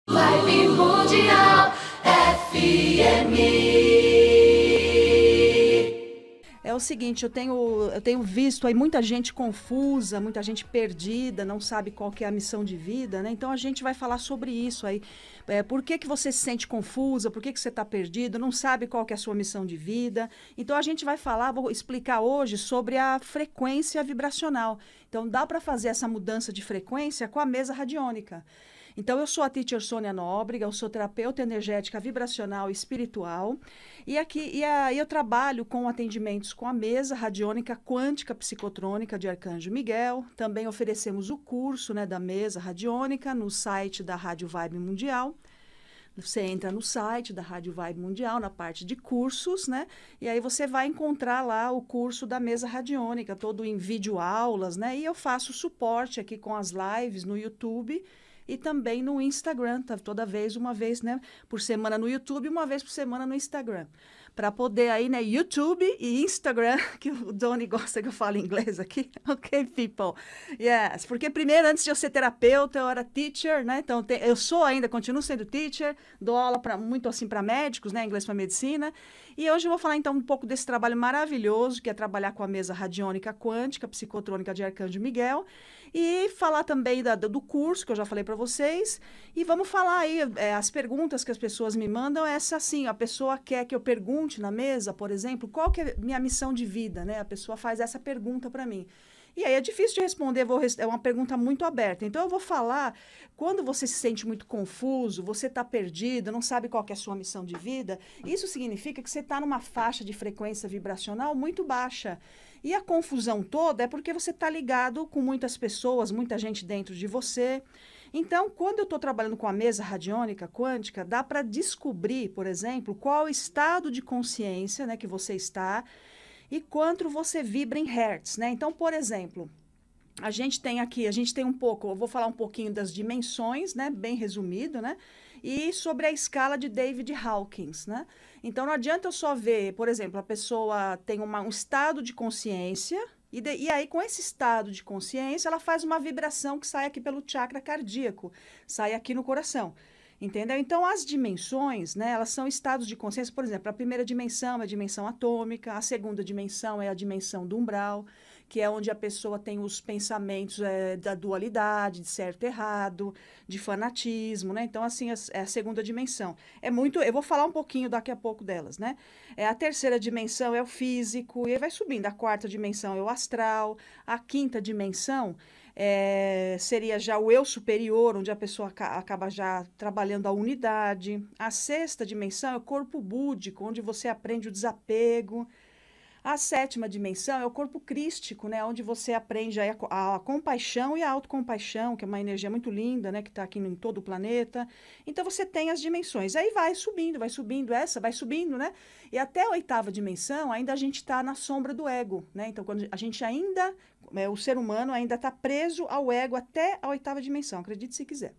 Vibe Mundial FM. É o seguinte, eu tenho visto aí muita gente confusa, muita gente perdida, não sabe qual que é a missão de vida, né? Então a gente vai falar sobre isso aí. Por que que você se sente confusa? Por que que você está perdido? Não sabe qual que é a sua missão de vida? Então a gente vai falar, vou explicar hoje sobre a frequência vibracional. Então dá para fazer essa mudança de frequência com a mesa radiônica. Então, eu sou a Teacher Sônia Nóbrega, eu sou terapeuta energética vibracional e espiritual. E eu trabalho com atendimentos com a mesa radiônica quântica psicotrônica de Arcanjo Miguel. Também oferecemos o curso, né, da mesa radiônica no site da Rádio Vibe Mundial. Você entra no site da Rádio Vibe Mundial, na parte de cursos, né? E aí você vai encontrar lá o curso da mesa radiônica, todo em videoaulas, né? E eu faço suporte aqui com as lives no YouTube e também no Instagram, tá? Uma vez, né, por semana no YouTube, uma vez por semana no Instagram. Para poder aí, né, YouTube e Instagram, que o Doni gosta que eu fale inglês aqui. Ok, people. Yes, porque primeiro, antes de eu ser terapeuta, eu era teacher, né? Então, eu sou ainda, continuo sendo teacher, dou aula muito assim para médicos, né, inglês para medicina. E hoje eu vou falar então um pouco desse trabalho maravilhoso, que é trabalhar com a mesa radiônica quântica, psicotrônica de Arcanjo Miguel, e falar também do curso que eu já falei para vocês. E vamos falar aí, as perguntas que as pessoas me mandam, essa assim, a pessoa quer que eu pergunte na mesa, por exemplo, qual que é minha missão de vida, né? A pessoa faz essa pergunta para mim. E aí é difícil de responder, é uma pergunta muito aberta. Então, eu vou falar, quando você se sente muito confuso, você está perdido, não sabe qual que é a sua missão de vida, isso significa que você está numa faixa de frequência vibracional muito baixa. E a confusão toda é porque você está ligado com muitas pessoas, muita gente dentro de você. Então, quando eu estou trabalhando com a mesa radiônica quântica, dá para descobrir, por exemplo, qual estado de consciência, né, que você está e quanto você vibra em hertz, né? Então, por exemplo, a gente tem um pouco, eu vou falar um pouquinho das dimensões, né, bem resumido, né? E sobre a escala de David Hawkins, né? Então, não adianta eu só ver, por exemplo, a pessoa tem um estado de consciência, e aí, com esse estado de consciência, ela faz uma vibração que sai aqui pelo chakra cardíaco, sai aqui no coração. Entendeu? Então, as dimensões, né, elas são estados de consciência. Por exemplo, a primeira dimensão é a dimensão atômica, a segunda dimensão é a dimensão do umbral, que é onde a pessoa tem os pensamentos da dualidade, de certo e errado, de fanatismo, né? Então, assim, é a segunda dimensão. Eu vou falar um pouquinho daqui a pouco delas, né? A terceira dimensão é o físico, e aí vai subindo. A quarta dimensão é o astral, a quinta dimensão seria já o eu superior, onde a pessoa acaba já trabalhando a unidade. A sexta dimensão é o corpo búdico, onde você aprende o desapego. A sétima dimensão é o corpo crístico, né, onde você aprende aí a compaixão e a autocompaixão, que é uma energia muito linda, né, que está aqui em todo o planeta. Então, você tem as dimensões. Aí vai subindo, vai subindo, né? E até a oitava dimensão, ainda a gente está na sombra do ego, né? Então, quando a gente ainda, o ser humano ainda está preso ao ego até a oitava dimensão, acredite se quiser.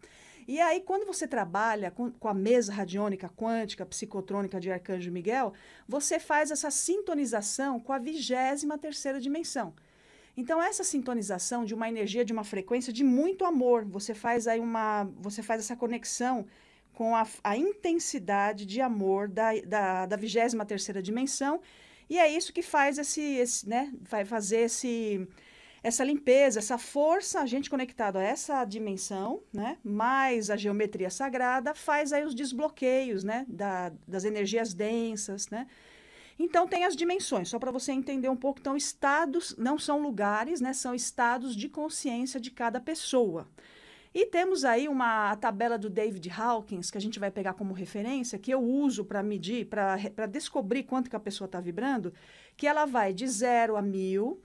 E aí, quando você trabalha com a mesa radiônica quântica, psicotrônica de Arcanjo Miguel, você faz essa sintonização com a 23ª dimensão. Então, essa sintonização de uma energia, de uma frequência de muito amor, você faz essa conexão com a intensidade de amor da 23ª dimensão, e é isso que faz né, vai fazer essa limpeza, essa força, a gente conectado a essa dimensão, né, mais a geometria sagrada, faz aí os desbloqueios, né, das energias densas, né. Então, tem as dimensões, só para você entender um pouco. Então, estados não são lugares, né, são estados de consciência de cada pessoa. E temos aí a tabela do David Hawkins, que a gente vai pegar como referência, que eu uso para medir, para descobrir quanto que a pessoa está vibrando, que ela vai de 0 a 1000,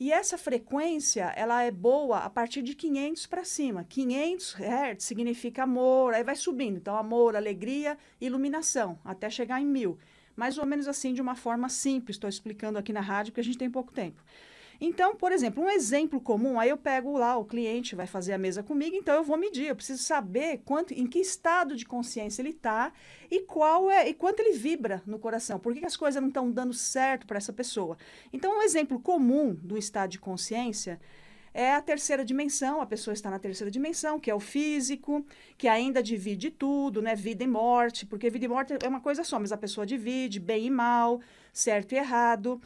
e essa frequência, ela é boa a partir de 500 para cima. 500 Hz significa amor, aí vai subindo. Então, amor, alegria, iluminação, até chegar em 1000. Mais ou menos assim, de uma forma simples. Estou explicando aqui na rádio, porque a gente tem pouco tempo. Então, por exemplo, um exemplo comum, aí eu pego lá, o cliente vai fazer a mesa comigo, então eu vou medir, eu preciso saber em que estado de consciência ele está e quanto ele vibra no coração, por que as coisas não estão dando certo para essa pessoa. Então, um exemplo comum do estado de consciência é a terceira dimensão, a pessoa está na terceira dimensão, que é o físico, que ainda divide tudo, né? Vida e morte, porque vida e morte é uma coisa só, mas a pessoa divide bem e mal, certo e errado.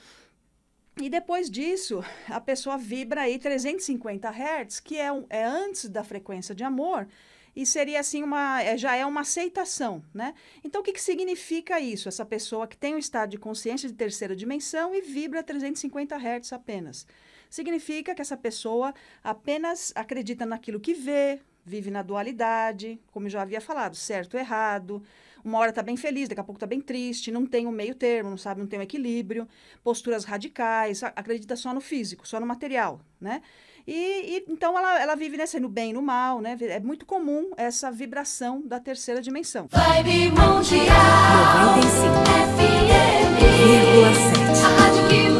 E depois disso, a pessoa vibra aí 350 Hz, que é antes da frequência de amor, e seria assim já é uma aceitação, né? Então, o que significa isso? Essa pessoa que tem um estado de consciência de terceira dimensão e vibra 350 Hz apenas. Significa que essa pessoa apenas acredita naquilo que vê, vive na dualidade, como eu já havia falado, certo e errado. Uma hora está bem feliz, daqui a pouco está bem triste, não tem um meio termo, não tem um equilíbrio, posturas radicais, acredita só no físico, só no material, né? Então ela vive no bem e no mal, né? É muito comum essa vibração da terceira dimensão. Vibe Mundial 95,7. FM, a rádio que